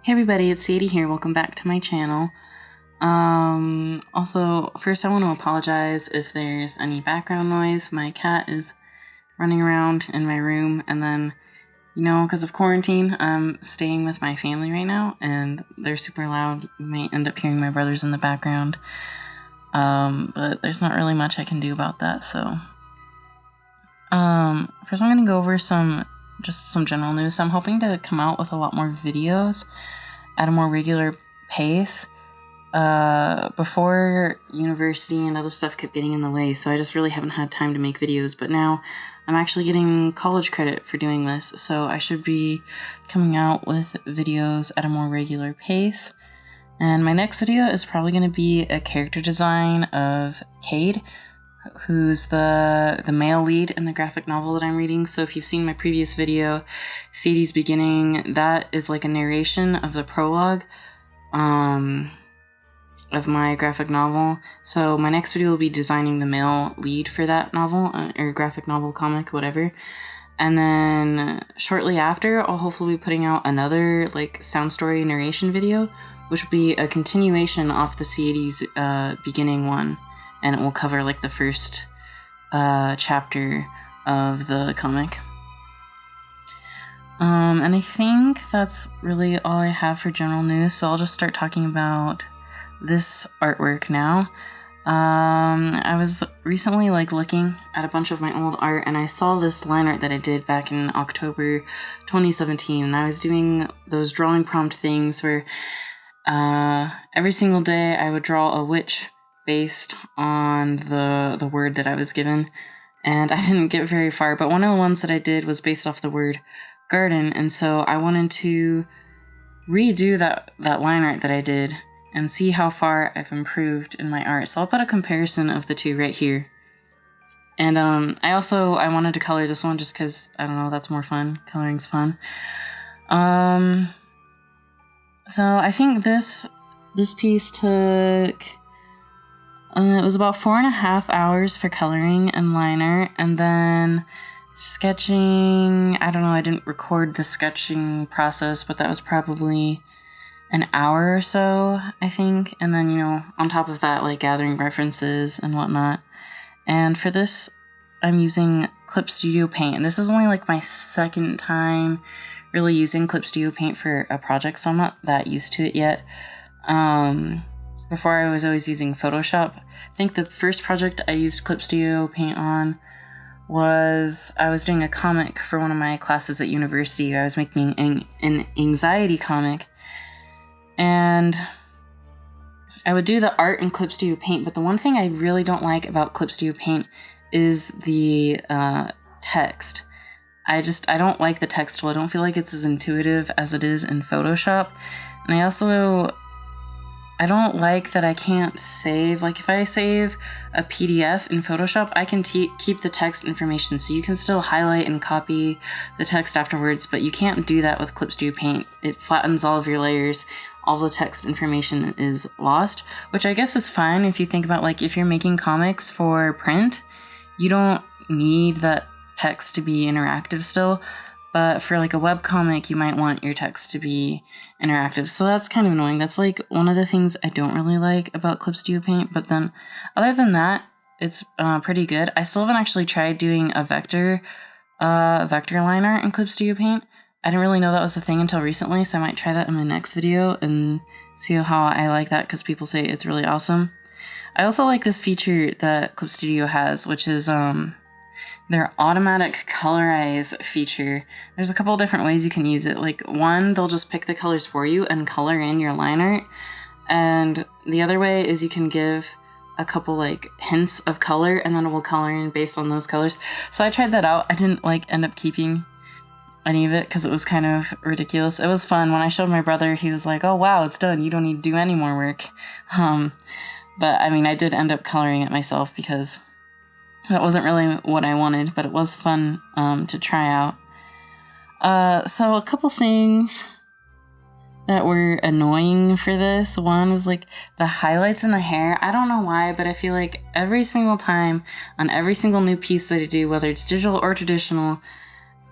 Hey everybody, it's Sadie here. Welcome back to my channel. Also, first I want to apologize if there's any background noise. My cat is running around in my room, and then, because of quarantine, I'm staying with my family right now, and they're super loud. You might end up hearing my brothers in the background. But there's not really much I can do about that, so. First I'm going to go over some general news. So I'm hoping to come out with a lot more videos at a more regular pace. Before university and other stuff kept getting in the way, so I just really haven't had time to make videos, but now I'm actually getting college credit for doing this, so I should be coming out with videos at a more regular pace. And my next video is probably going to be a character design of Cade, who's the male lead in the graphic novel that I'm reading. So if you've seen my previous video, Sadie's Beginning, that is like a narration of the prologue of my graphic novel. So my next video will be designing the male lead for that novel, or graphic novel, comic, whatever. And then shortly after, I'll hopefully be putting out another like sound story narration video, which will be a continuation off the Sadie's Beginning one. And it will cover like the first chapter of the comic. And I think that's really all I have for general news, so I'll just start talking about this artwork now. I was recently looking at a bunch of my old art, and I saw this line art that I did back in October 2017, and I was doing those drawing prompt things where every single day I would draw a witch based on the word that I was given, and I didn't get very far, but one of the ones that I did was based off the word garden, and so I wanted to redo that line art that I did and see how far I've improved in my art. So I'll put a comparison of the two right here. And I wanted to color this one just because, I don't know, that's more fun. Coloring's fun. So I think this piece took... it was about 4.5 hours for coloring and line art, and then sketching, I don't know, I didn't record the sketching process, but that was probably an hour or so, I think, and then, on top of that, gathering references and whatnot. And for this, I'm using Clip Studio Paint, and this is only my second time really using Clip Studio Paint for a project, so I'm not that used to it yet. Before I was always using Photoshop. I think the first project I used Clip Studio Paint on was I was doing a comic for one of my classes at university. I was making an anxiety comic, and I would do the art in Clip Studio Paint, but the one thing I really don't like about Clip Studio Paint is the text. I don't like the text tool. I don't feel like it's as intuitive as it is in Photoshop, and I don't like that I can't save, if I save a PDF in Photoshop, I can keep the text information, so you can still highlight and copy the text afterwards, but you can't do that with Clip Studio Paint. It flattens all of your layers, all the text information is lost, which I guess is fine if you think about, if you're making comics for print, you don't need that text to be interactive still. But for a webcomic, you might want your text to be interactive. So that's kind of annoying. That's one of the things I don't really like about Clip Studio Paint. But then other than that, it's pretty good. I still haven't actually tried doing a vector line art in Clip Studio Paint. I didn't really know that was a thing until recently, so I might try that in my next video and see how I like that, because people say it's really awesome. I also like this feature that Clip Studio has, which is their automatic colorize feature. There's a couple different ways you can use it. One, they'll just pick the colors for you and color in your line art. And the other way is you can give a couple hints of color, and then it will color in based on those colors. So I tried that out. I didn't end up keeping any of it because it was kind of ridiculous. It was fun. When I showed my brother, he was like, "Oh wow, it's done. You don't need to do any more work." But I mean, I did end up coloring it myself because that wasn't really what I wanted, but it was fun to try out. So a couple things that were annoying for this. One was the highlights in the hair. I don't know why, but I feel like every single time on every single new piece that I do, whether it's digital or traditional,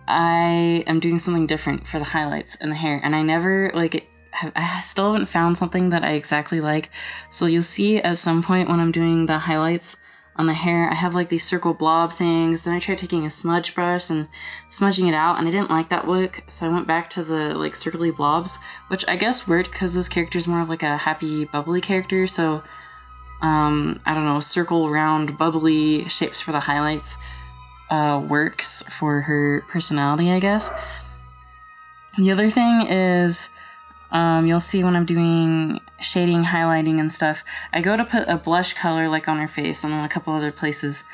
I am doing something different for the highlights in the hair. And I never I still haven't found something that I exactly like. So you'll see at some point when I'm doing the highlights on the hair, I have like these circle blob things. Then I tried taking a smudge brush and smudging it out, and I didn't like that look. So I went back to the like circly blobs, which I guess worked because this character is more of like a happy, bubbly character. So I don't know, circle, round, bubbly shapes for the highlights works for her personality, I guess. The other thing is, you'll see when I'm doing shading, highlighting, and stuff, I go to put a blush color like on her face and on a couple other places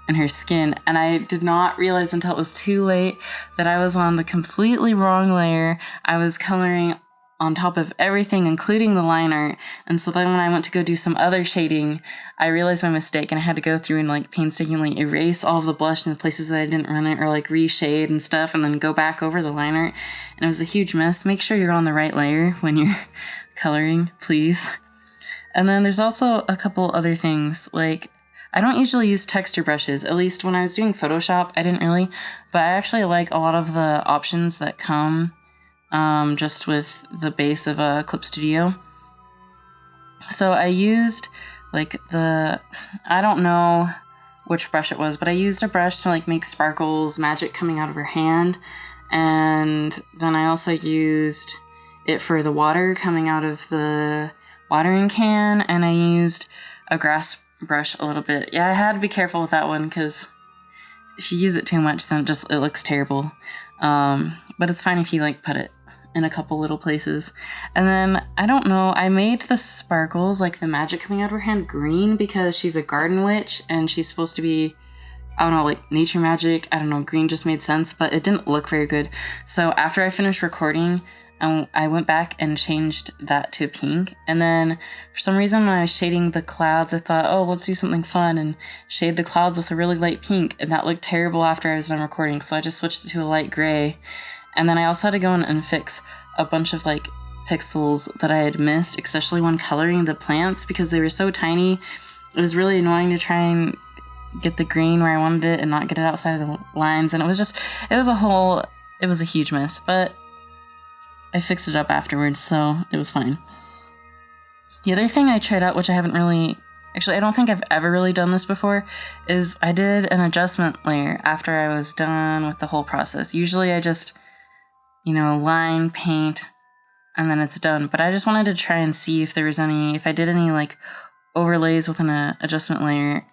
in her skin, and I did not realize until it was too late that I was on the completely wrong layer. I was coloring on top of everything, including the line art, and so then when I went to go do some other shading, I realized my mistake, and I had to go through and like painstakingly erase all of the blush in the places that I didn't run it, or like reshade and stuff, and then go back over the line art, and it was a huge mess. Make sure you're on the right layer when you're coloring, please. And then there's also a couple other things, like I don't usually use texture brushes, at least when I was doing Photoshop, I didn't really, but I actually like a lot of the options that come just with the base of a Clip Studio. So I used like I don't know which brush it was, but I used a brush to like make sparkles, magic coming out of her hand. And then I also used it for the water coming out of the watering can. And I used a grass brush a little bit. Yeah, I had to be careful with that one because if you use it too much, then it looks terrible. But it's fine if you like put it in a couple little places. And then, I don't know, I made the sparkles, like the magic coming out of her hand, green because she's a garden witch and she's supposed to be, I don't know, like nature magic. I don't know, green just made sense, but it didn't look very good. So after I finished recording, I went back and changed that to pink. And then for some reason when I was shading the clouds, I thought, oh, let's do something fun and shade the clouds with a really light pink. And that looked terrible after I was done recording. So I just switched it to a light gray. And then I also had to go in and fix a bunch of like pixels that I had missed, especially when coloring the plants because they were so tiny. It was really annoying to try and get the green where I wanted it and not get it outside of the lines. And it was a huge mess, but I fixed it up afterwards, so it was fine. The other thing I tried out, which I haven't really, actually I don't think I've ever really done this before, is I did an adjustment layer after I was done with the whole process. Usually I just, line, paint, and then it's done. But I just wanted to try and see if I did any like overlays with an adjustment layer,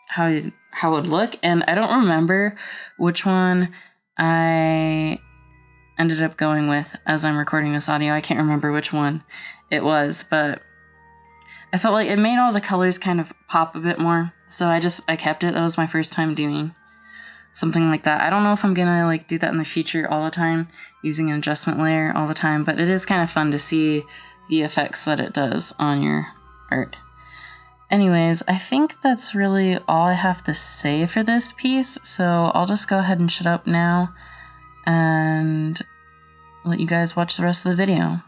how it would look. And I don't remember which one I ended up going with as I'm recording this audio. I can't remember which one it was, but I felt like it made all the colors kind of pop a bit more. So I kept it. That was my first time doing something like that. I don't know if I'm gonna like do that in the future all the time, using an adjustment layer all the time, but it is kind of fun to see the effects that it does on your art. Anyways, I think that's really all I have to say for this piece, so I'll just go ahead and shut up now and let you guys watch the rest of the video.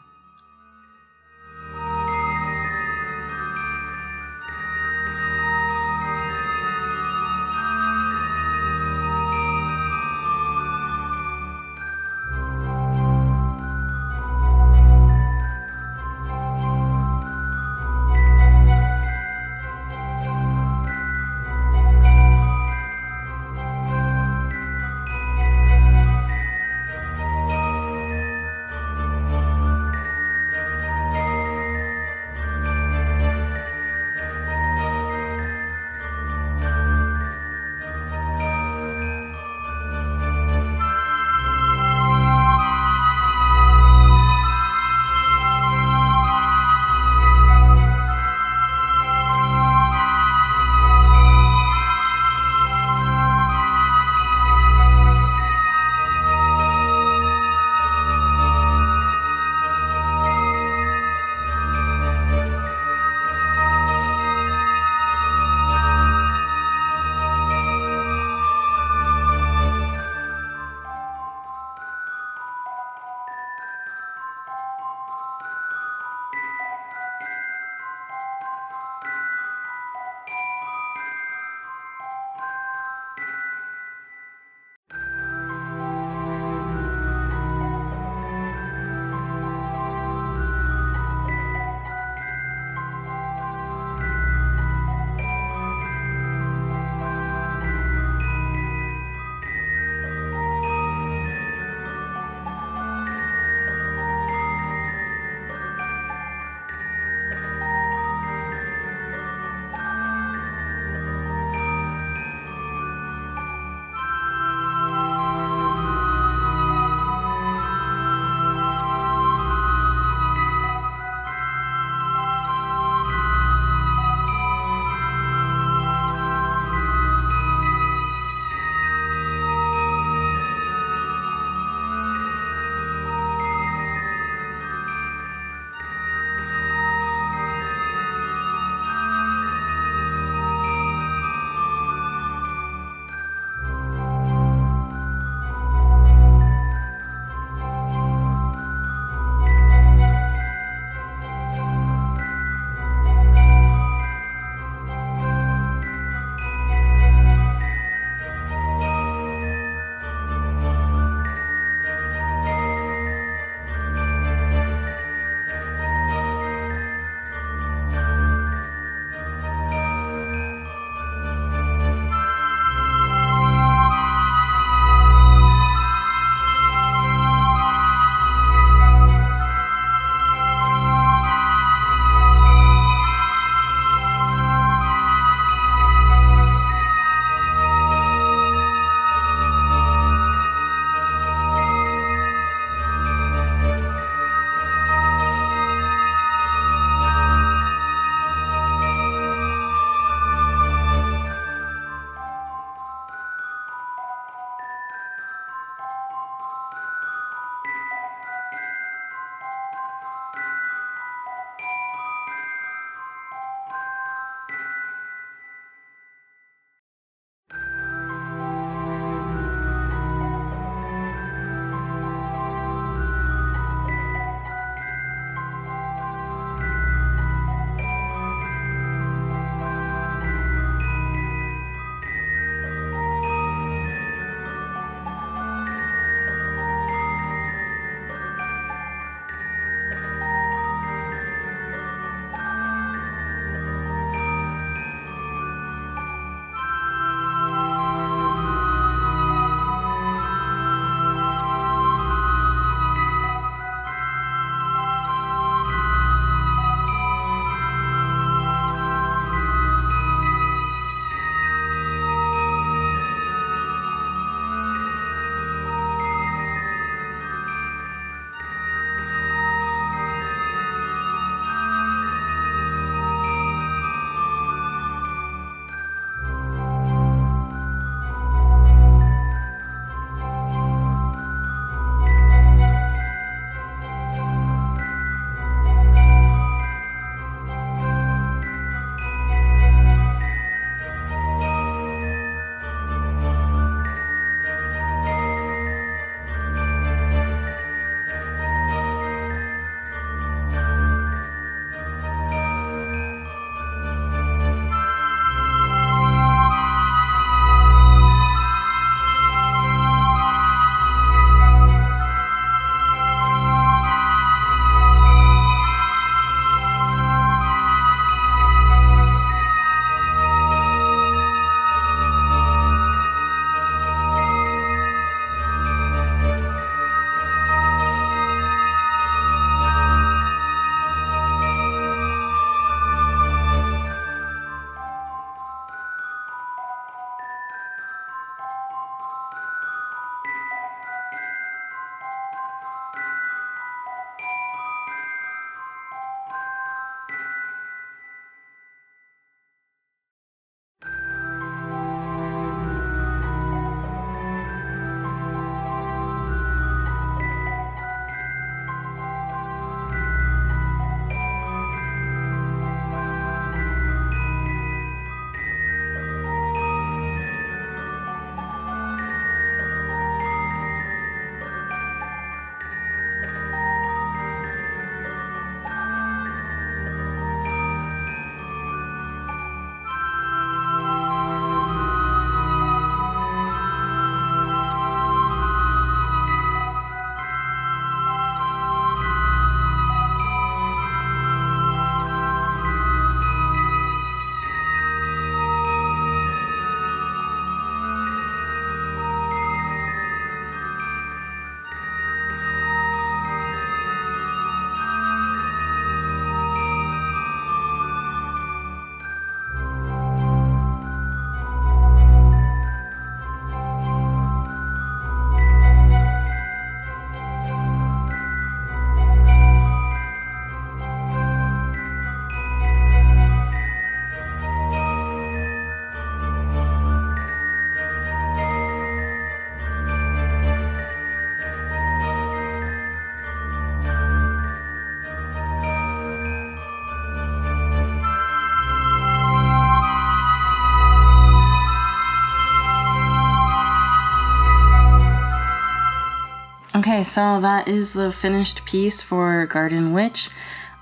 Okay, so that is the finished piece for Garden Witch.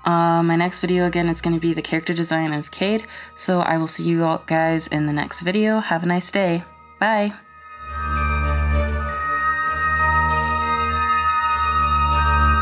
My next video, again, it's going to be the character design of Cade. So I will see you all guys in the next video. Have a nice day. Bye!